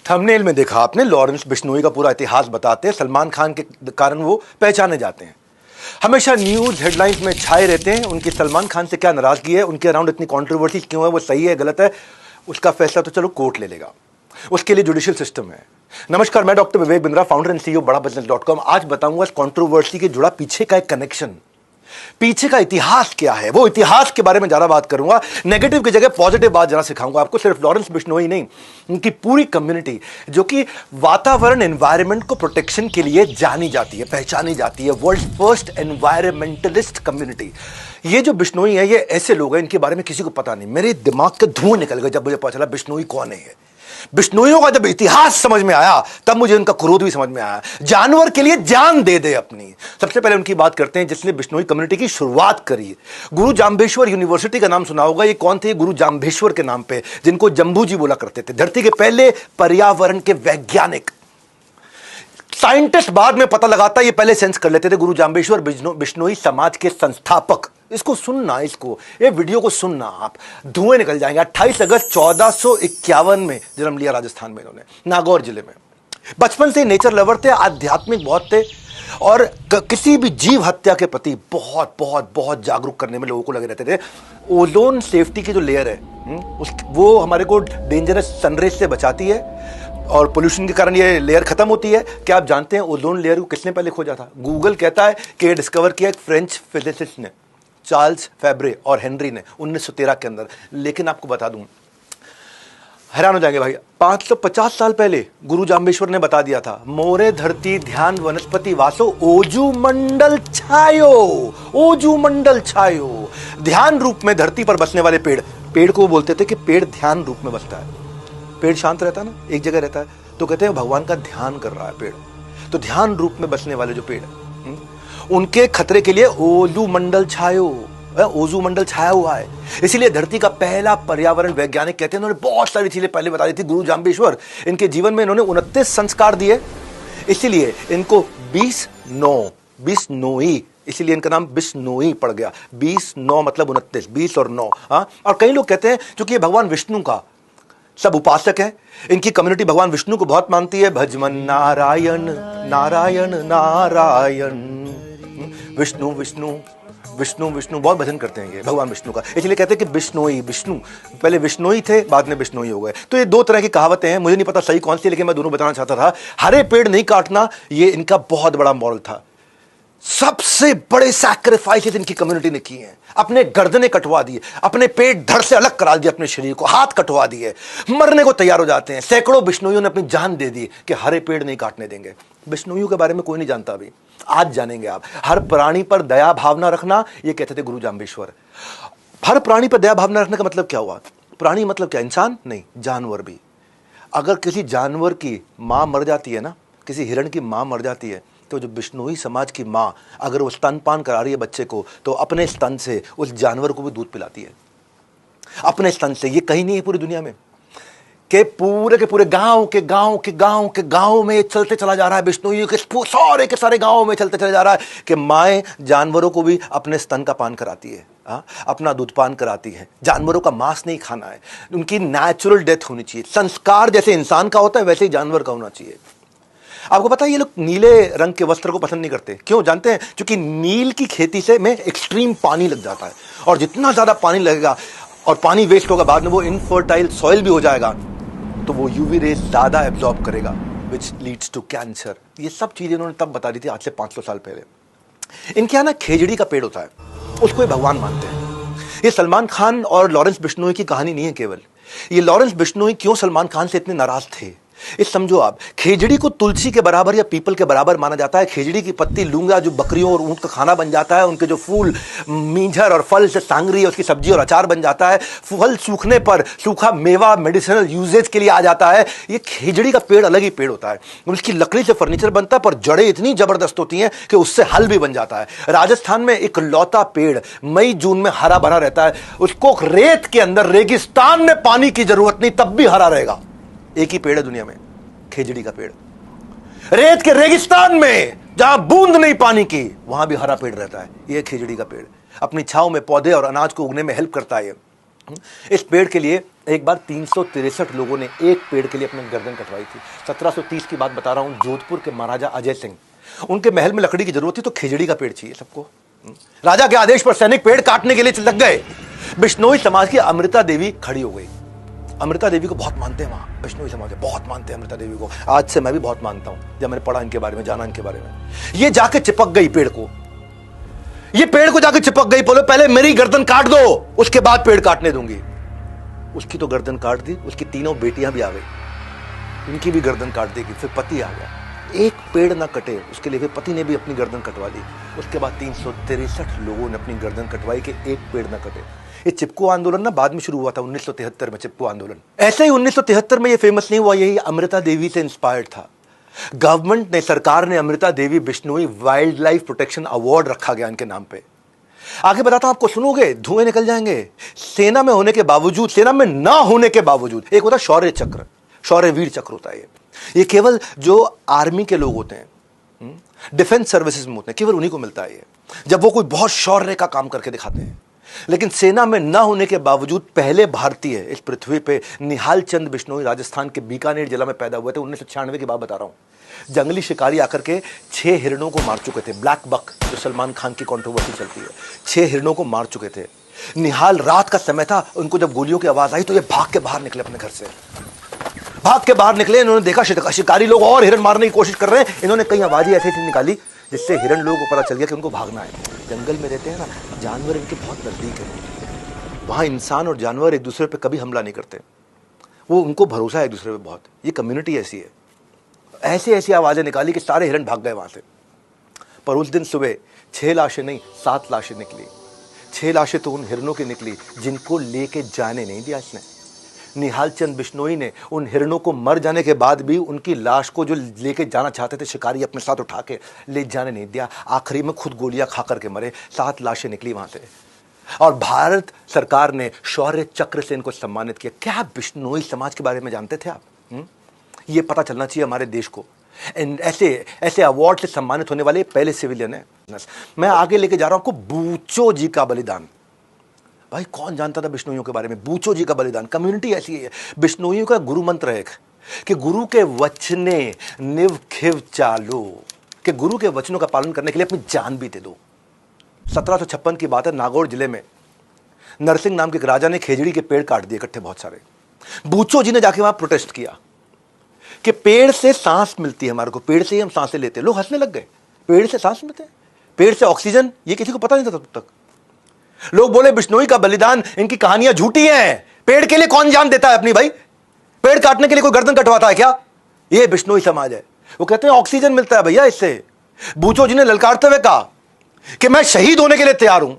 Thumbnail में देखा आपने, लॉरेंस बिश्नोई का पूरा इतिहास बताते हैं। सलमान खान के कारण वो पहचाने जाते हैं, हमेशा न्यूज हेडलाइंस में छाए रहते हैं। उनकी सलमान खान से क्या नाराजगी है, उनके अराउंड इतनी कंट्रोवर्सी क्यों है, वो सही है गलत है, उसका फैसला तो चलो कोर्ट ले लेगा, उसके लिए जुडिशियल सिस्टम है। नमस्कार, मैं doctor Vivek Bindra, founder and CEO बड़ाबिजनेस.com। आज बताऊंगा इस कंट्रोवर्सी के जुड़ा पीछे का एक कनेक्शन, पीछे का इतिहास क्या है, वो इतिहास के बारे में ज्यादा बात करूंगा। नेगेटिव की जगह पॉजिटिव बात जरा सिखाऊंगा आपको। सिर्फ लॉरेंस बिश्नोई नहीं, उनकी पूरी कम्युनिटी जो कि वातावरण एनवायरनमेंट को प्रोटेक्शन के लिए जानी जाती है, पहचानी जाती है, वर्ल्ड फर्स्ट एनवायरमेंटलिस्ट कम्युनिटी। ये जो बिश्नोई है, ये ऐसे लोग हैं इनके बारे में किसी को पता नहीं। मेरे दिमाग के धुएं निकल गए जब मुझे पता चला बिश्नोई कौन है। बिश्नोइयों का जब इतिहास समझ में आया तब मुझे उनका क्रोध भी समझ में आया। जानवर के लिए जान दे दे अपनी। सबसे पहले उनकी बात करते हैं जिसने बिश्नोई कम्युनिटी की शुरुआत करी। गुरु जाम्बेश्वर यूनिवर्सिटी का नाम सुना होगा। ये कौन थे? गुरु जाम्बेश्वर के नाम पे, जिनको जम्बू जी बोला करते थे। धरती के पहले पर्यावरण के वैज्ञानिक, साइंटिस्ट बाद में पता लगाता, ये पहले सेंस कर लेते थे। गुरु जाम्बेश्वर बिश्नोई समाज के संस्थापक। इसको सुनना, ये वीडियो को सुनना, आप धुएं निकल जाएंगे। 28 अगस्त 1451 में जन्म लिया राजस्थान में इन्होंने, नागौर जिले में। बचपन से नेचर लवर थे, आध्यात्मिक बहुत थे और किसी भी जीव हत्या के प्रति बहुत बहुत बहुत जागरूक करने में लोगों को लगे रहते थे। ओजोन सेफ्टी की जो लेयर है वो हमारे को डेंजरस सनरेज से बचाती है और पोल्यूशन के कारण ये लेयर खत्म होती है। क्या आप जानते हैं ओजोन लेयर को किसने पहले खोजा था? गूगल कहता है कि ये डिस्कवर किया एक फ्रेंच फिजिसिस्ट ने, चार्ल्स फेब्रे और हेनरी ने 1913 के अंदर। लेकिन आपको बता दूं, हैरान हो जाएंगे भाई, 550 साल पहले गुरु जाम्बेश्वर ने बता दिया था, मोरे धरती ध्यान वनस्पति वासो ओजू मंडल छायो। ओजू मंडल छायो, ध्यान रूप में धरती पर बसने वाले पेड़ को बोलते थे कि पेड़ ध्यान रूप में बसता है। पेड़ शांत रहता है ना, एक जगह रहता है, तो कहते हैं भगवान का ध्यान कर रहा है पेड़। तो ध्यान रूप में बसने वाले जो पेड़, उनके खतरे के लिए ओजू मंडल छायो, ओजू मंडल छाया हुआ है। इसीलिए धरती का पहला पर्यावरण वैज्ञानिक कहते हैं। उन्होंने बहुत सारी चीजें पहले बता दी थी गुरु जाम्बेश्वर। इनके जीवन में इन्होंने 29 संस्कार दिए, इसीलिए इनको बिश्नोई, इसीलिए इनका नाम बिश्नोई पड़ गया। 20-9 मतलब 29, 20 और 9। और कई लोग कहते हैं क्योंकि ये भगवान विष्णु का सब उपासक है, इनकी कम्युनिटी भगवान विष्णु को बहुत मानती है। भजमन नारायण नारायण नारायण, विष्णु विष्णु विष्णु विष्णु, बहुत भजन करते हैं ये भगवान विष्णु का। इसलिए कहते हैं कि बिश्नोई, विष्णु पहले विष्णोई थे, बाद में बिश्नोई हो गए। तो ये दो तरह की कहावतें हैं, मुझे नहीं पता सही कौन सी, लेकिन मैं दोनों बताना चाहता था। हरे पेड़ नहीं काटना, ये इनका बहुत बड़ा मॉरल था। सबसे बड़े सैक्रिफाइसेस इनकी कम्युनिटी ने किए हैं। अपने गर्दनें कटवा दिए, अपने पेट धड़ से अलग करा दिए, अपने शरीर को हाथ कटवा दिए, मरने को तैयार हो जाते हैं। सैकड़ों बिश्नोइयों ने अपनी जान दे दी कि हरे पेड़ नहीं काटने देंगे। बिश्नोइयों के बारे में कोई नहीं जानता अभी, आज जानेंगे आप। हर प्राणी पर दया भावना रखना, ये कहते थे गुरु जाम्बेश्वर। हर प्राणी पर दया भावना रखने का मतलब क्या हुआ? प्राणी मतलब क्या? इंसान नहीं, जानवर भी। अगर किसी जानवर की मां मर जाती है ना, किसी हिरण की मां मर जाती है, तो जो बिश्नोई समाज की मां अगर वो स्तनपान करा रही है बच्चे को, तो अपने स्तन से उस जानवर को भी दूध पिलाती है, अपने स्तन से। ये कहीं नहीं है पूरी दुनिया में के पूरे गांव में चलते चला जा रहा है। बिश्नोई के सारे गांव में चलते चला जा रहा है कि माएं जानवरों को भी अपने स्तन का पान कराती है, अपना दूध पान कराती है। जानवरों का मांस नहीं खाना है, उनकी नेचुरल डेथ होनी चाहिए। संस्कार जैसे इंसान का होता है वैसे ही जानवर का होना चाहिए। आपको पता है ये लोग नीले रंग के वस्त्र को पसंद नहीं करते, क्यों जानते हैं? क्योंकि नील की खेती से में एक्सट्रीम पानी लग जाता है, और जितना ज्यादा पानी लगेगा और पानी वेस्ट होगा, बाद में वो इनफर्टाइल सॉइल भी हो जाएगा, तो वो यूवी रेज ज्यादा एब्जॉर्ब करेगा, विच लीड्स टू कैंसर। ये सब चीजें इन्होंने तब बता दी थी, आज से 500 साल पहले। इनके यहाँ ना खेजड़ी का पेड़ होता है, उसको ये भगवान मानते हैं। ये सलमान खान और लॉरेंस बिश्नोई की कहानी नहीं है केवल। ये लॉरेंस बिश्नोई क्यों सलमान खान से इतने नाराज थे, इस समझो आप। खेजड़ी को तुलसी के बराबर या पीपल के बराबर माना जाता है। खेजड़ी की पत्ती लूंगा जो बकरियों और ऊंट का खाना बन जाता है, उनके जो फूल मींझर और फल से सांगरी है, उसकी सब्जी और अचार बन जाता है। फल सूखने पर सूखा मेवा मेडिसिनल यूजेज के लिए आ जाता है। ये खेजड़ी का पेड़ अलग ही पेड़ होता है। उसकी लकड़ी से फर्नीचर बनता है, पर जड़ें इतनी जबरदस्त होती हैं कि उससे हल भी बन जाता है। राजस्थान में एक लौता पेड़ मई जून में हरा भरा रहता है। उसको रेत के अंदर रेगिस्तान में पानी की जरूरत नहीं, तब भी हरा रहेगा। एक ही पेड़ है दुनिया में, खेजड़ी का पेड़। रेत के रेगिस्तान में जहां बूंद नहीं पानी की, वहां भी हरा पेड़ रहता है। यह खेजड़ी का पेड़ अपनी छांव में पौधे और अनाज को उगने में हेल्प करता है। इस पेड़ के लिए एक बार 363 लोगों ने एक पेड़ के लिए अपनी गर्दन कटवाई थी। 1730 की बात बता रहा हूं, जोधपुर के महाराजा अजय सिंह, उनके महल में लकड़ी की जरूरत थी तो खिजड़ी का पेड़ चाहिए सबको। राजा के आदेश पर सैनिक पेड़ काटने के लिए लग गए। बिश्नोई समाज की अमृता देवी खड़ी हो गई। अमृता देवी को बहुत मानते हैं वहां, बिश्नोई समाज बहुत मानते हैं अमृता देवी को। आज से मैं भी बहुत मानता हूं, जब मैंने पढ़ा इनके बारे में, जाना इनके बारे में। ये जाके चिपक गई पेड़ को, ये पेड़ को जाके चिपक गई, बोले पहले मेरी गर्दन काट दो, उसके बाद पेड़ काटने दूंगी। उसकी तो गर्दन काट दी, उसकी तीनों बेटियां भी आ गई, इनकी भी गर्दन काट देगी। फिर पति आ गया, एक पेड़ ना कटे उसके लिए फिर पति ने भी अपनी गर्दन कटवा ली। उसके बाद 363 लोगों ने अपनी गर्दन कटवाई कि एक पेड़ ना कटे। ये चिपको आंदोलन ना बाद में शुरू हुआ था 1973 में, चिपको आंदोलन। ऐसे ही 1973 में ये फेमस नहीं हुआ, यही अमृता देवी से इंस्पायर्ड था। गवर्नमेंट ने, सरकार ने Amrita Devi Bishnoi wildlife protection award रखा गया इनके नाम पे। आगे बताता हूं आपको, सुनोगे धुएं निकल जाएंगे। सेना में होने के बावजूद, सेना में ना होने के बावजूद, एक होता शौर्य चक्र, शौर्य वीर चक्र होता है ये केवल जो आर्मी के लोग होते हैं, डिफेंस सर्विसेज में होते हैं, केवल उन्हीं को मिलता है ये, जब वो कोई बहुत शौर्य का काम करके दिखाते हैं। लेकिन सेना में ना होने के बावजूद पहले भारतीय इस पृथ्वी पे निहाल चंद बिश्नोई राजस्थान के बीकानेर जिला में पैदा हुए थे। 1996 की बात बता रहा हूं। जंगली शिकारी आकर के 6 हिरणों को मार चुके थे। ब्लैक बक, जो सलमान खान की कंट्रोवर्सी चलती है, 6 हिरणों को मार चुके थे। निहाल, रात का समय था, उनको जब गोलियों की आवाज आई तो ये भाग के बाहर निकले अपने घर से, भाग के बाहर निकले। इन्होंने देखा शिकारी लोग और हिरण मारने की कोशिश कर रहे हैं। इन्होंने कई आवाजें ऐसी निकाली जिससे हिरण लोगों को पता चल गया कि उनको भागना है। जंगल में रहते हैं ना, जानवर इनके बहुत नजदीक है। वहां इंसान और जानवर एक दूसरे पे कभी हमला नहीं करते, वो उनको भरोसा है एक दूसरे पे बहुत। ये कम्युनिटी ऐसी है। ऐसी ऐसी आवाजें निकाली कि सारे हिरण भाग गए वहां से। पर उस दिन सुबह 6 लाशें नहीं, 7 लाशें निकली। 6 लाशें तो उन हिरणों की निकली जिनको लेके जाने नहीं दिया इसने। निहाल चंद बिश्नोई ने उन हिरणों को मर जाने के बाद भी उनकी लाश को जो लेके जाना चाहते थे शिकारी, अपने साथ उठा के ले जाने नहीं दिया। आखिरी में खुद गोलियां खा करके मरे। 7 लाशें निकली वहां से। और भारत सरकार ने शौर्य चक्र से इनको सम्मानित किया। क्या बिश्नोई समाज के बारे में जानते थे आप? ये पता चलना चाहिए हमारे देश को। ऐसे ऐसे अवार्ड से सम्मानित होने वाले पहले सिविलियन है। मैं आगे लेके जा रहा हूं आपको, बूचो जी का बलिदान। भाई कौन जानता था बिश्नोइयों के बारे में? बूचो जी का बलिदान। कम्युनिटी ऐसी है। बिश्नोइयों का गुरु मंत्र है कि गुरु के वचने निव खिव चालो, कि गुरु के वचनों का पालन करने के लिए अपनी जान भी दे दो। 1756 की बात है, नागौर जिले में नरसिंह नाम के एक राजा ने खेजड़ी के पेड़ काट दिए इकट्ठे बहुत सारे। बूचो जी ने जाके वहां प्रोटेस्ट किया कि पेड़ से सांस मिलती है हमारे को, पेड़ से ही हम सांसें लेते हैं। लोग हंसने लग गए, पेड़ से सांस मिलते हैं, पेड़ से ऑक्सीजन, ये किसी को पता नहीं था तब तक। लोग बोले बिश्नोई का बलिदान, इनकी कहानियां झूठी हैं। पेड़ के लिए कौन जान देता है अपनी? भाई पेड़ काटने के लिए कोई गर्दन कटवाता है क्या? ये बिश्नोई समाज है। वो कहते हैं ऑक्सीजन मिलता है भैया इससे। बूचो जी ने ललकारते हुए कहा कि मैं शहीद होने के लिए तैयार हूं।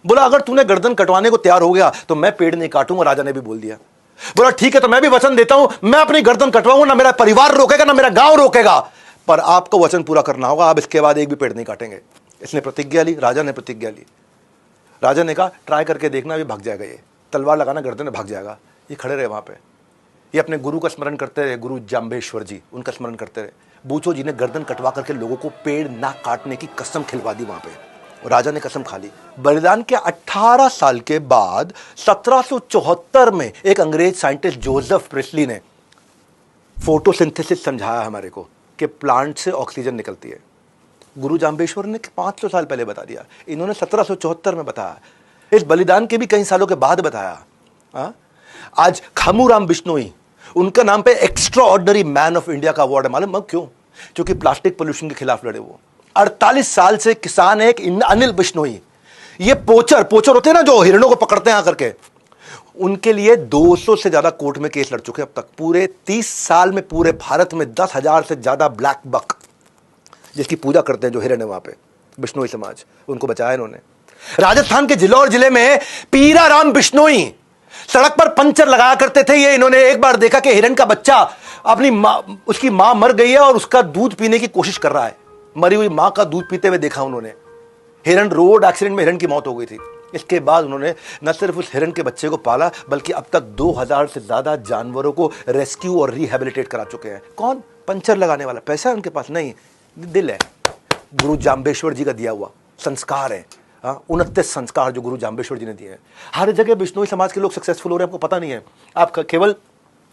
बोला अगर तूने गर्दन कटवाने को तैयार हो गया तो मैं पेड़ नहीं काटूंगा। राजा ने भी बोल दिया। बोला ठीक है, तो मैं भी वचन देता हूं, मैं अपनी गर्दन कटवाऊंगा, ना मेरा परिवार रोकेगा ना मेरा गांव रोकेगा, पर आपको वचन पूरा करना होगा, आप इसके बाद एक भी पेड़ नहीं काटेंगे। इसने प्रतिज्ञा ली, राजा ने प्रतिज्ञा ली। राजा ने कहा ट्राई करके देखना, भी भाग जाएगा, ये तलवार लगाना गर्दन में भाग जाएगा। ये खड़े रहे वहां पे, ये अपने गुरु का स्मरण करते रहे, गुरु जाम्बेश्वर जी, उनका स्मरण करते रहे। बूचो जी ने गर्दन कटवा करके लोगों को पेड़ ना काटने की कसम खिलवा दी वहां पे, और राजा ने कसम खा ली। बलिदान के 18 साल के बाद 1774 में एक अंग्रेज साइंटिस्ट जोसेफ प्रिस्ली ने फोटोसिंथेसिस समझाया हमारे को कि प्लांट से ऑक्सीजन निकलती है। गुरु जाम्बेश्वर ने 500 साल पहले बता दिया, इन्होंने 1774 में बताया। इस बलिदान के भी कई सालों के बाद बताया। आज खामूराम बिश्नोई, उनका नाम पे extra ordinary man of India का अवार्ड है। मालूम क्यों? क्योंकि प्लास्टिक पोल्यूशन के खिलाफ लड़े वो। 48 साल से किसान है। एक अनिल बिश्नोई, ये पोचर होते हैं ना जो हिरणों को पकड़ते हैं आकर के, उनके लिए 200 से ज्यादा कोर्ट में केस लड़ चुके हैं अब तक। पूरे 30 साल में पूरे भारत में 10,000 से ज्यादा ब्लैक बक, जिसकी पूजा करते हैं जो हिरण है वहां पे, बिश्नोई समाज, उनको बचाया इन्होंने। राजस्थान के जिलौर जिले में पीराराम बिश्नोई सड़क पर पंचर लगाया करते थे। ये इन्होंने एक बार देखा कि हिरण का बच्चा अपनी मां, उसकी मां मर गई है और उसका दूध पीने की कोशिश कर रहा है। मरी हुई मां का दूध पीते हुए देखा उन्होंने। हिरण, रोड एक्सीडेंट में हिरण की मौत हो गई थी। इसके बाद उन्होंने न सिर्फ उस हिरण के बच्चे को पाला, बल्कि अब तक 2000 से ज्यादा जानवरों को रेस्क्यू और रिहेबिलिटेट करा चुके हैं। कौन? पंचर लगाने वाला। पैसा है उनके पास नहीं, दिल है। गुरु जाम्बेश्वर जी का दिया हुआ संस्कार है। 29 संस्कार जो गुरु जाम्बेश्वर जी ने दिए हैं। हर जगह बिश्नोई समाज के लोग सक्सेसफुल हो रहे हैं, आपको पता नहीं है। आप केवल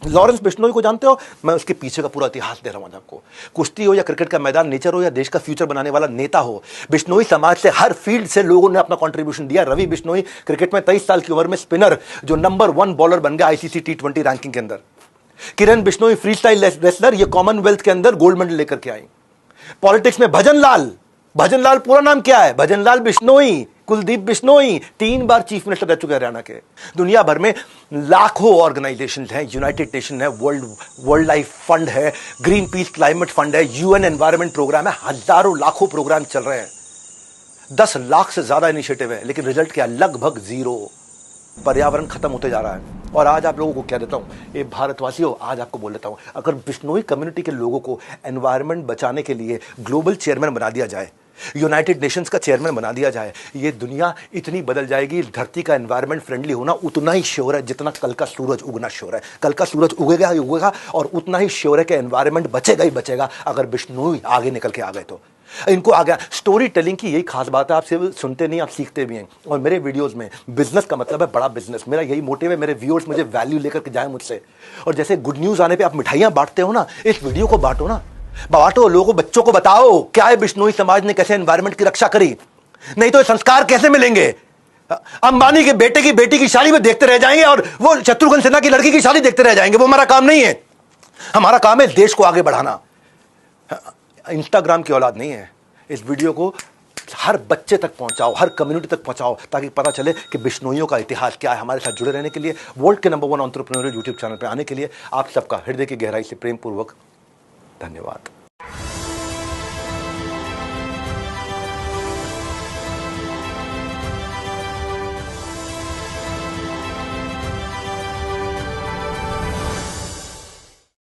लॉरेंस बिश्नोई को जानते हो, मैं उसके पीछे का पूरा इतिहास दे रहा हूं आज आपको। कुश्ती हो या क्रिकेट का मैदान, नेचर हो या देश का फ्यूचर बनाने वाला नेता हो, बिश्नोई समाज से हर फील्ड से लोगों ने अपना कंट्रीब्यूशन दिया। रवि बिश्नोई क्रिकेट में 23 साल की उम्र में स्पिनर जो नंबर 1 बॉलर बन गया ICC T20 रैंकिंग के अंदर। किरण बिश्नोई फ्री स्टाइल रेसलर, ये कॉमनवेल्थ के अंदर गोल्ड मेडल लेकर के आई। पॉलिटिक्स में भजन लाल पूरा नाम क्या है? भजन लाल बिश्नोई, कुलदीप बिश्नोई 3 बार चीफ मिनिस्टर रह चुके हैं हरियाणा के। दुनिया भर में लाखों ऑर्गेनाइजेशन हैं, यूनाइटेड नेशन है, वर्ल्ड लाइफ फंड है, ग्रीन पीस क्लाइमेट फंड है, UN एनवायरमेंट प्रोग्राम है, हजारों लाखों प्रोग्राम चल रहे हैं, 10 लाख से ज्यादा इनिशिएटिव है, लेकिन रिजल्ट क्या? लगभग 0। पर्यावरण खत्म होते जा रहा है। और आज आप लोगों को क्या देता हूं, ये भारतवासियों, आज आपको बोल देता हूं, अगर बिश्नोई कम्युनिटी के लोगों को एनवायरमेंट बचाने के लिए ग्लोबल चेयरमैन बना दिया जाए, यूनाइटेड नेशंस का चेयरमैन बना दिया जाए, ये दुनिया इतनी बदल जाएगी। धरती का एनवायरमेंट फ्रेंडली होना उतना ही श्योर है जितना कल का सूरज उगना श्योर है। कल का सूरज उगेगा ही उगेगा, और उतना ही श्योर है कि एनवायरमेंट बचेगा ही बचेगा अगर बिश्नोई आगे निकल के आ गए तो। इनको आ गया। स्टोरी टेलिंग की यही खास बात है, आप सिर्फ सुनते नहीं, आप सीखते भी हैं। और मेरे वीडियोस में बिजनेस का मतलब है बड़ा बिजनेस, मेरा यही मोटिव है, मेरे व्यूअर्स मुझे वैल्यू लेकर के जाए मुझसे। और जैसे गुड न्यूज आने पे आप मिठाइयां बांटते हो ना, इस वीडियो को बांटो ना, बांटो, लोगों को, बच्चों को बताओ क्या है बिश्नोई समाज ने कैसे एनवायरमेंट की रक्षा करी। नहीं तो संस्कार कैसे मिलेंगे? अंबानी के बेटे की बेटी की शादी में देखते रह जाएंगे और वो शत्रुघ्न सिन्हा की लड़की की शादी देखते रह जाएंगे। वो हमारा काम नहीं है। हमारा काम है देश को आगे बढ़ाना। इंस्टाग्राम की औलाद नहीं है। इस वीडियो को हर बच्चे तक पहुंचाओ, हर कम्युनिटी तक पहुंचाओ, ताकि पता चले कि बिश्नोइयों का इतिहास क्या है। हमारे साथ जुड़े रहने के लिए, वर्ल्ड के नंबर 1 एंटरप्रेन्योरियल यूट्यूब चैनल पर आने के लिए आप सबका हृदय की गहराई से प्रेम पूर्वक धन्यवाद।